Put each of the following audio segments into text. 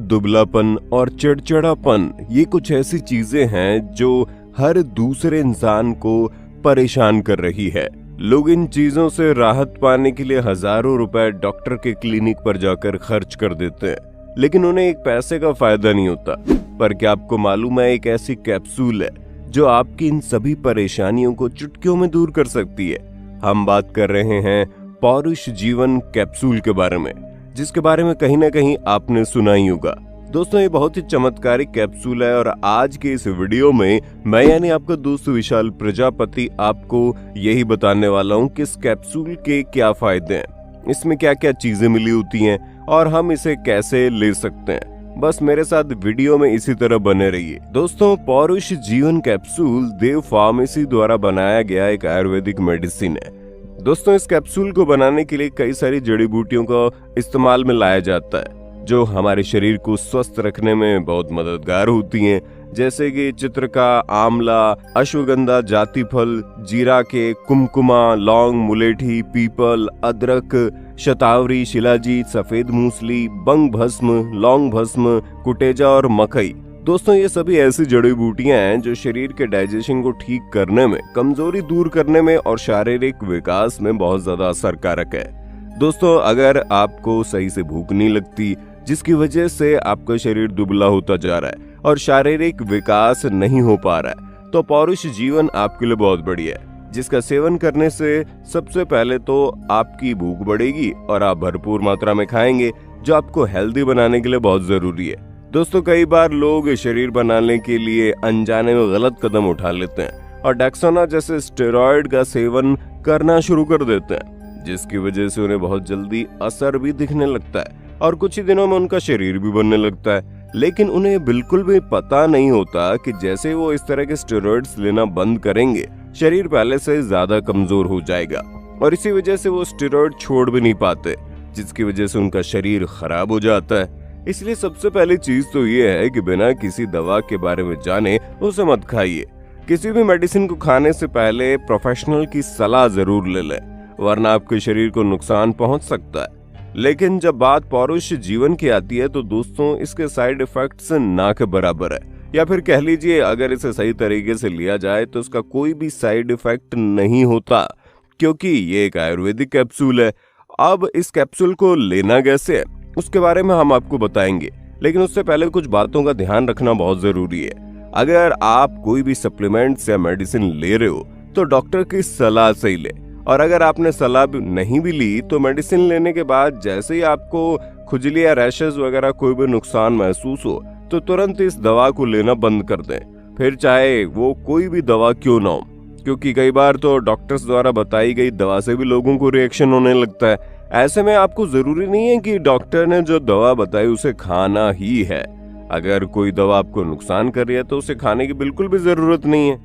दुबलापन और चिड़चिड़ापन ये कुछ ऐसी चीजें हैं जो हर दूसरे इंसान को परेशान कर रही है। लोग इन चीजों से राहत पाने के लिए हजारों रुपए डॉक्टर के क्लिनिक पर जाकर खर्च कर देते हैं, लेकिन उन्हें एक पैसे का फायदा नहीं होता। पर क्या आपको मालूम है, एक ऐसी कैप्सूल है जो आपकी इन सभी परेशानियों को चुटकियों में दूर कर सकती है। हम बात कर रहे हैं पौरुष जीवन कैप्सूल के बारे में, जिसके बारे में कहीं ना कहीं आपने सुना ही होगा। दोस्तों, ये बहुत ही चमत्कारिक कैप्सूल है और आज के इस वीडियो में मैं यानी आपका दोस्त विशाल प्रजापति आपको यही बताने वाला हूँ कि इस कैप्सूल के क्या फायदे हैं, इसमें क्या क्या चीजें मिली होती हैं और हम इसे कैसे ले सकते हैं। बस मेरे साथ वीडियो में इसी तरह बने रहिए। दोस्तों, पौरुष जीवन कैप्सूल देव फार्मेसी द्वारा बनाया गया एक आयुर्वेदिक मेडिसिन है। दोस्तों, इस कैप्सूल को बनाने के लिए कई सारी जड़ी बूटियों का इस्तेमाल में लाया जाता है जो हमारे शरीर को स्वस्थ रखने में बहुत मददगार होती हैं, जैसे कि चित्रका, आंवला, अश्वगंधा, जाति फल, जीरा के, कुमकुमा, लौंग, मुलेठी, पीपल, अदरक, शतावरी, शिलाजीत, सफेद मूसली, बंग भस्म, लौंग भस्म, कुटेजा और मकई। दोस्तों, ये सभी ऐसी जड़ी बूटियां हैं जो शरीर के डाइजेशन को ठीक करने में, कमजोरी दूर करने में और शारीरिक विकास में बहुत ज्यादा असरकारक है। दोस्तों, अगर आपको सही से भूख नहीं लगती, जिसकी वजह से आपका शरीर दुबला होता जा रहा है और शारीरिक विकास नहीं हो पा रहा है, तो पौरुष जीवन आपके लिए बहुत बढ़िया है, जिसका सेवन करने से सबसे पहले तो आपकी भूख बढ़ेगी और आप भरपूर मात्रा में खाएंगे, जो आपको हेल्दी बनाने के लिए बहुत जरूरी है। दोस्तों, कई बार लोग शरीर बनाने के लिए अनजाने में गलत कदम उठा लेते हैं और डेक्साना जैसे स्टेरॉइड का सेवन करना शुरू कर देते हैं, जिसकी वजह से उन्हें बहुत जल्दी असर भी दिखने लगता है और कुछ ही दिनों में उनका शरीर भी बनने लगता है। लेकिन उन्हें बिल्कुल भी पता नहीं होता कि जैसे वो इस तरह के स्टेरॉइड्स लेना बंद करेंगे, शरीर पहले से ज्यादा कमजोर हो जाएगा और इसी वजह से वो स्टेरॉइड छोड़ भी नहीं पाते, जिसकी वजह से उनका शरीर खराब हो जाता है। इसलिए सबसे पहली चीज तो ये है कि बिना किसी दवा के बारे में जाने उसे मत खाइए। किसी भी मेडिसिन को खाने से पहले प्रोफेशनल की सलाह जरूर ले लें, वरना आपके शरीर को नुकसान पहुंच सकता है। लेकिन जब बात पौरुष जीवन की आती है तो दोस्तों, इसके साइड इफेक्ट्स ना के बराबर है, या फिर कह लीजिए अगर इसे सही तरीके से लिया जाए तो इसका कोई भी साइड इफेक्ट नहीं होता, क्योंकि ये एक आयुर्वेदिक कैप्सूल है। अब इस कैप्सूल को लेना कैसे है उसके बारे में हम आपको बताएंगे, लेकिन उससे पहले कुछ बातों का ध्यान रखना बहुत जरूरी है। अगर आप कोई भी सप्लीमेंट्स या मेडिसिन ले रहे हो तो डॉक्टर की सलाह से ही ले, और अगर आपने सलाह नहीं भी ली तो मेडिसिन लेने के बाद जैसे ही आपको खुजली या रैशेस वगैरह कोई भी नुकसान महसूस हो तो तुरंत इस दवा को लेना बंद कर दें, फिर चाहे वो कोई भी दवा क्यों ना हो, क्योंकि कई बार तो डॉक्टर्स द्वारा बताई गई दवा से भी लोगों को रिएक्शन होने लगता है। ऐसे में आपको जरूरी नहीं है कि डॉक्टर ने जो दवा बताई उसे खाना ही है। अगर कोई दवा आपको नुकसान कर रही है तो उसे खाने की बिल्कुल भी जरूरत नहीं है।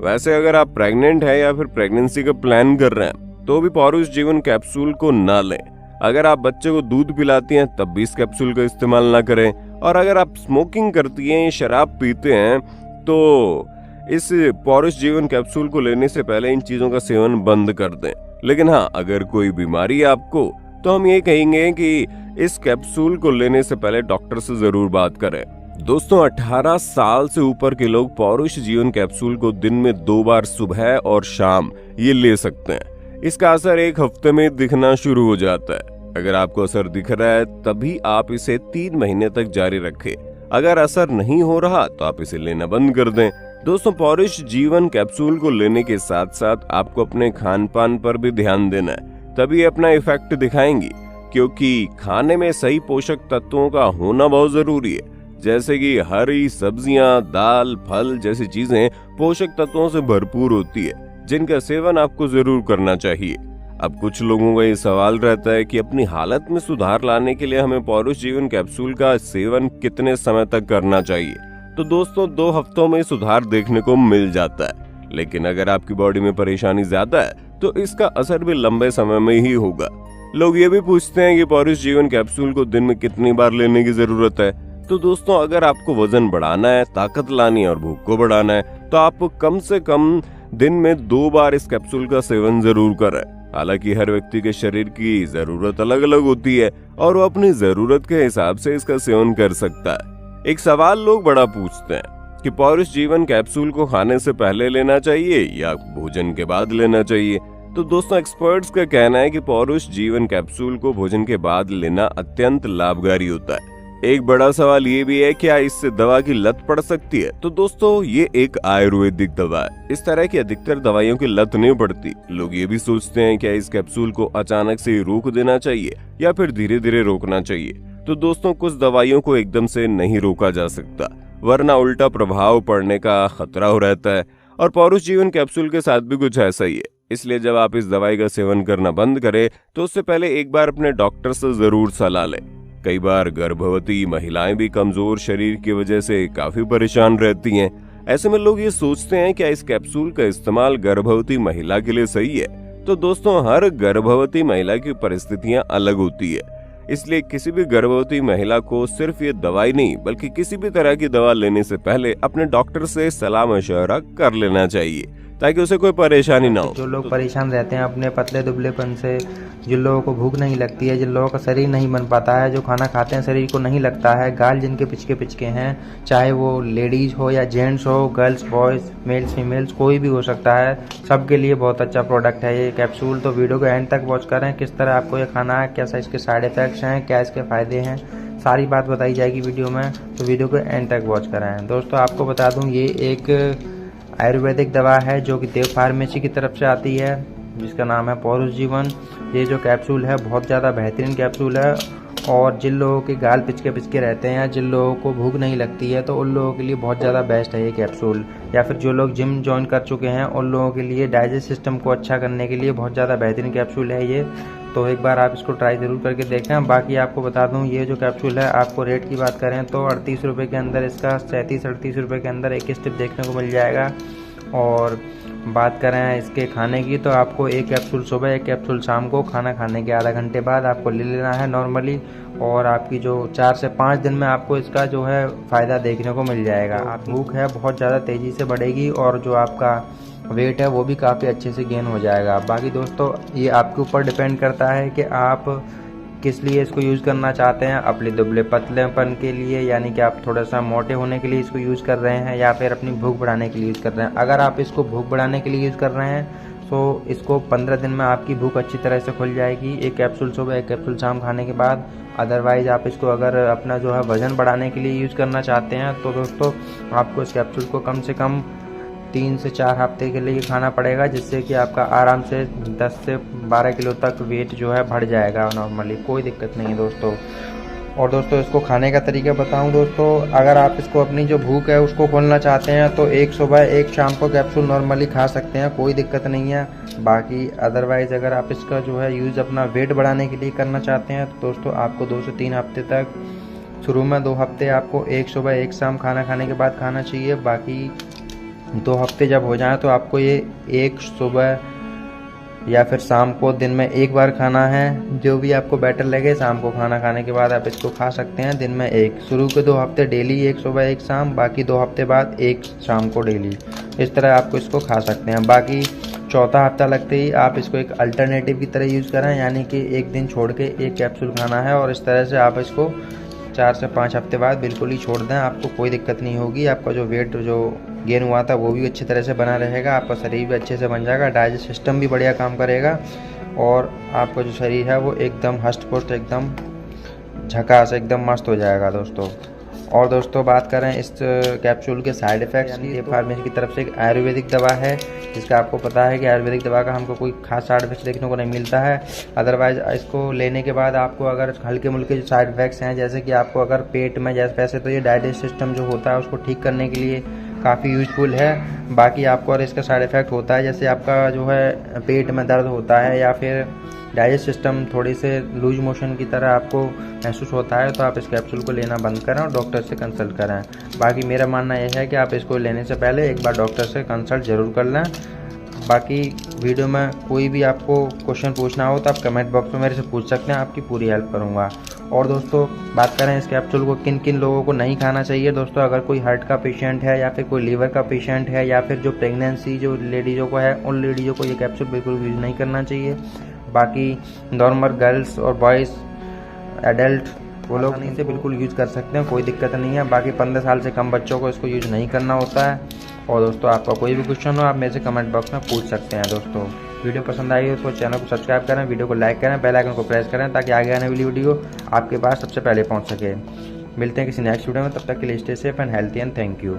वैसे अगर आप प्रेग्नेंट है या फिर प्रेगनेंसी का प्लान कर रहे हैं तो भी पौरुष जीवन कैप्सूल को ना लें। अगर आप बच्चे को दूध पिलाती हैं तब भी इस कैप्सूल का इस्तेमाल ना करें, और अगर आप स्मोकिंग करती हैं या शराब पीते हैं तो इस पौरुष जीवन कैप्सूल को लेने से पहले इन चीजों का सेवन बंद कर दें। लेकिन हाँ, अगर कोई बीमारी है आपको तो हम ये कहेंगे कि इस कैप्सूल को लेने से पहले डॉक्टर से जरूर बात करें। दोस्तों, 18 साल से ऊपर के लोग पौरुष जीवन कैप्सूल को दिन में 2 बार सुबह और शाम ये ले सकते हैं। इसका असर 1 हफ्ते में दिखना शुरू हो जाता है। अगर आपको असर दिख रहा है तभी आप इसे 3 महीने तक जारी रखें। अगर असर नहीं हो रहा तो आप इसे लेना बंद कर दें। दोस्तों, पौरुष जीवन कैप्सूल को लेने के साथ साथ आपको अपने खान पान पर भी ध्यान देना है, तभी अपना इफेक्ट दिखाएंगी, क्योंकि खाने में सही पोषक तत्वों का होना बहुत जरूरी है, जैसे कि हरी सब्जियां, दाल, फल जैसी चीजें पोषक तत्वों से भरपूर होती है, जिनका सेवन आपको जरूर करना चाहिए। अब कुछ लोगों का ये सवाल रहता है कि अपनी हालत में सुधार लाने के लिए हमें पौरुष जीवन कैप्सूल का सेवन कितने समय तक करना चाहिए। तो दोस्तों, 2 हफ्तों में सुधार देखने को मिल जाता है, लेकिन अगर आपकी बॉडी में परेशानी ज्यादा है तो इसका असर भी लंबे समय में ही होगा। लोग ये भी पूछते हैं कि पौरुष जीवन कैप्सूल को दिन में कितनी बार लेने की जरूरत है। तो दोस्तों, अगर आपको वजन बढ़ाना है, ताकत लानी है और भूख को बढ़ाना है तो आप कम से कम दिन में 2 बार इस कैप्सूल का सेवन जरूर करें। हालांकि हर व्यक्ति के शरीर की जरूरत अलग अलग होती है और वो अपनी जरूरत के हिसाब से इसका सेवन कर सकता है। एक सवाल लोग बड़ा पूछते हैं कि पौरुष जीवन कैप्सूल को खाने से पहले लेना चाहिए या भोजन के बाद लेना चाहिए। तो दोस्तों, एक्सपर्ट्स का कहना है कि पौरुष जीवन कैप्सूल को भोजन के बाद लेना अत्यंत लाभकारी होता है। एक बड़ा सवाल ये भी है, क्या इससे दवा की लत पड़ सकती है? तो दोस्तों, ये एक आयुर्वेदिक दवा है। इस तरह की अधिकतर दवाइयों की लत नहीं पड़ती। लोग ये भी सोचते हैं क्या इस कैप्सूल को अचानक से रोक देना चाहिए या फिर धीरे धीरे रोकना चाहिए। तो दोस्तों, कुछ दवाइयों को एकदम से नहीं रोका जा सकता, वरना उल्टा प्रभाव पड़ने का खतरा हो रहता है। और पौरुष जीवन कैप्सूल के साथ भी कुछ ऐसा ही है। इसलिए जब आप इस दवाई का सेवन करना बंद करें तो उससे पहले एक बार अपने डॉक्टर से जरूर सलाह लें। कई बार गर्भवती महिलाएं भी कमजोर शरीर की वजह से काफी परेशान रहती हैं। ऐसे में लोग ये सोचते हैं क्या इस कैप्सूल का इस्तेमाल गर्भवती महिला के लिए सही है? तो दोस्तों, हर गर्भवती महिला की परिस्थितियां अलग होती है, इसलिए किसी भी गर्भवती महिला को सिर्फ ये दवाई नहीं बल्कि किसी भी तरह की दवा लेने से पहले अपने डॉक्टर से सलाह मशवरा कर लेना चाहिए ताकि उसे कोई परेशानी ना हो। जो लोग परेशान रहते हैं अपने पतले दुबलेपन से, जिन लोगों को भूख नहीं लगती है, जिन लोगों का शरीर नहीं बन पाता है, जो खाना खाते हैं शरीर को नहीं लगता है, गाल जिनके पिचके पिचके हैं, चाहे वो लेडीज हो या जेंट्स हो, गर्ल्स बॉयज, मेल्स फीमेल्स, कोई भी हो सकता है, सबके लिए बहुत अच्छा प्रोडक्ट है ये कैप्सूल। तो वीडियो को एंड तक वॉच करें, किस तरह आपको ये खाना है, क्या इसके साइड इफेक्ट्स हैं, क्या इसके फायदे हैं, सारी बात बताई जाएगी वीडियो में। तो वीडियो को एंड तक वॉच करें। दोस्तों, आपको बता दूं, ये एक आयुर्वेदिक दवा है जो कि देव फार्मेसी की तरफ से आती है, जिसका नाम है पौरुष जीवन। ये जो कैप्सूल है बहुत ज़्यादा बेहतरीन कैप्सूल है और जिन लोगों के गाल पिचके पिचके रहते हैं, जिन लोगों को भूख नहीं लगती है, तो उन लोगों के लिए बहुत ज़्यादा बेस्ट है ये कैप्सूल। या फिर जो लोग जिम ज्वाइन कर चुके हैं उन लोगों के लिए डाइजेस्ट सिस्टम को अच्छा करने के लिए बहुत ज़्यादा बेहतरीन कैप्सूल है ये। तो एक बार आप इसको ट्राई ज़रूर करके देखें। बाकी आपको बता दूं, ये जो कैप्सूल है, आपको रेट की बात करें तो 38 रुपये के अंदर इसका 37-38 रुपये के अंदर एक स्टिप देखने को मिल जाएगा। और बात करें इसके खाने की तो आपको एक कैप्सूल सुबह, एक कैप्सूल शाम को खाना खाने के आधा घंटे बाद आपको ले लेना है नॉर्मली। और आपकी जो 4 से 5 दिन में आपको इसका जो है फ़ायदा देखने को मिल जाएगा। आप भूख है बहुत ज़्यादा तेज़ी से बढ़ेगी और जो आपका वेट है वो भी काफ़ी अच्छे से गेन हो जाएगा। बाकी दोस्तों, ये आपके ऊपर डिपेंड करता है कि आप किस लिए इसको यूज़ करना चाहते हैं। अपने दुबले पतलेपन के लिए, यानी कि आप थोड़ा सा मोटे होने के लिए इसको यूज़ कर रहे हैं, या फिर अपनी भूख बढ़ाने के लिए यूज़ कर रहे हैं। अगर आप इसको भूख बढ़ाने के लिए यूज़ कर रहे हैं तो इसको 15 दिन में आपकी भूख अच्छी तरह से खुल जाएगी, एक कैप्सूल सुबह, एक कैप्सूल शाम खाने के बाद। अदरवाइज़ आप इसको अगर अपना जो है वज़न बढ़ाने के लिए यूज़ करना चाहते हैं तो दोस्तों, आपको इस कैप्सूल को कम से कम 3 से 4 हफ्ते के लिए खाना पड़ेगा, जिससे कि आपका आराम से 10 से 12 किलो तक वेट जो है बढ़ जाएगा नॉर्मली, कोई दिक्कत नहीं है दोस्तों। और दोस्तों, इसको खाने का तरीका बताऊं दोस्तों, अगर आप इसको अपनी जो भूख है उसको खोलना चाहते हैं तो एक सुबह एक शाम को कैप्सूल नॉर्मली खा सकते हैं, कोई दिक्कत नहीं है। बाकी अदरवाइज़ अगर आप इसका जो है यूज़ अपना वेट बढ़ाने के लिए करना चाहते हैं तो दोस्तों आपको 2 से 3 हफ्ते तक, शुरू में 2 हफ्ते आपको एक सुबह एक शाम खाना खाने के बाद खाना चाहिए। बाकी 2 हफ्ते जब हो जाए तो आपको ये एक सुबह या फिर शाम को दिन में एक बार खाना है, जो भी आपको बेटर लगे। शाम को खाना खाने के बाद आप इसको खा सकते हैं, दिन में एक। शुरू के 2 हफ्ते डेली एक सुबह एक शाम, बाकी 2 हफ्ते बाद एक शाम को डेली। इस तरह आपको इसको खा सकते हैं। बाकी चौथा हफ्ता लगते ही आप इसको एक अल्टरनेटिव की तरह यूज़ करें, यानी कि एक दिन छोड़ के एक कैप्सूल खाना है, और इस तरह से आप इसको 4 से 5 हफ्ते बाद बिल्कुल ही छोड़ दें, आपको कोई दिक्कत नहीं होगी। आपका जो वेट जो गेन हुआ था वो भी अच्छी तरह से बना रहेगा, आपका शरीर भी अच्छे से बन जाएगा, डाइजेस्ट सिस्टम भी बढ़िया काम करेगा, और आपका जो शरीर है वो एकदम हष्ट पुष्ट, एकदम झकास, एकदम मस्त हो जाएगा दोस्तों। और दोस्तों, बात करें इस कैप्सूल के साइड इफ़ेक्ट्स की, देव फार्मेसी की तरफ से एक आयुर्वेदिक दवा है, जिसका आपको पता है कि आयुर्वेदिक दवा का हमको कोई खास साइड इफेक्ट्स देखने को नहीं मिलता है। अदरवाइज इसको लेने के बाद आपको अगर हल्के मुल्के जो साइड इफेक्ट्स हैं, जैसे कि आपको अगर पेट में, जैसे वैसे तो ये डाइजेस्ट सिस्टम जो होता है उसको ठीक करने के लिए काफ़ी यूजफुल है। बाकी आपको अगर इसका साइड इफ़ेक्ट होता है, जैसे आपका जो है पेट में दर्द होता है या फिर डाइजेस्ट सिस्टम थोड़ी से लूज मोशन की तरह आपको महसूस होता है, तो आप इस कैप्सूल को लेना बंद करें और डॉक्टर से कंसल्ट करें। बाकी मेरा मानना यह है कि आप इसको लेने से पहले एक बार डॉक्टर से कंसल्ट ज़रूर कर लें। बाकी वीडियो में कोई भी आपको क्वेश्चन पूछना हो तो आप कमेंट बॉक्स में मेरे से पूछ सकते हैं, आपकी पूरी हेल्प करूँगा। और दोस्तों बात करें इस कैप्सूल को किन किन लोगों को नहीं खाना चाहिए। दोस्तों अगर कोई हार्ट का पेशेंट है या फिर कोई लीवर का पेशेंट है या फिर जो प्रेगनेंसी जो लेडीज़ों को है, उन लेडीज़ों को ये कैप्सूल बिल्कुल यूज़ नहीं करना चाहिए। बाकी नॉर्मल गर्ल्स और बॉयज़ एडल्ट वो लोग इसे बिल्कुल यूज़ कर सकते हैं, कोई दिक्कत नहीं है। बाकी 15 साल से कम बच्चों को इसको यूज़ नहीं करना होता है। और दोस्तों आपका कोई भी क्वेश्चन हो आप मेरे से कमेंट बॉक्स में पूछ सकते हैं। दोस्तों वीडियो पसंद आई हो तो चैनल को सब्सक्राइब करें, वीडियो को लाइक करें, बेल आइकन को प्रेस करें ताकि आगे आने वाली वीडियो आपके पास सबसे पहले पहुंच सके। मिलते हैं किसी नेक्स्ट वीडियो में, तब तक के लिए stay safe and healthy and thank you.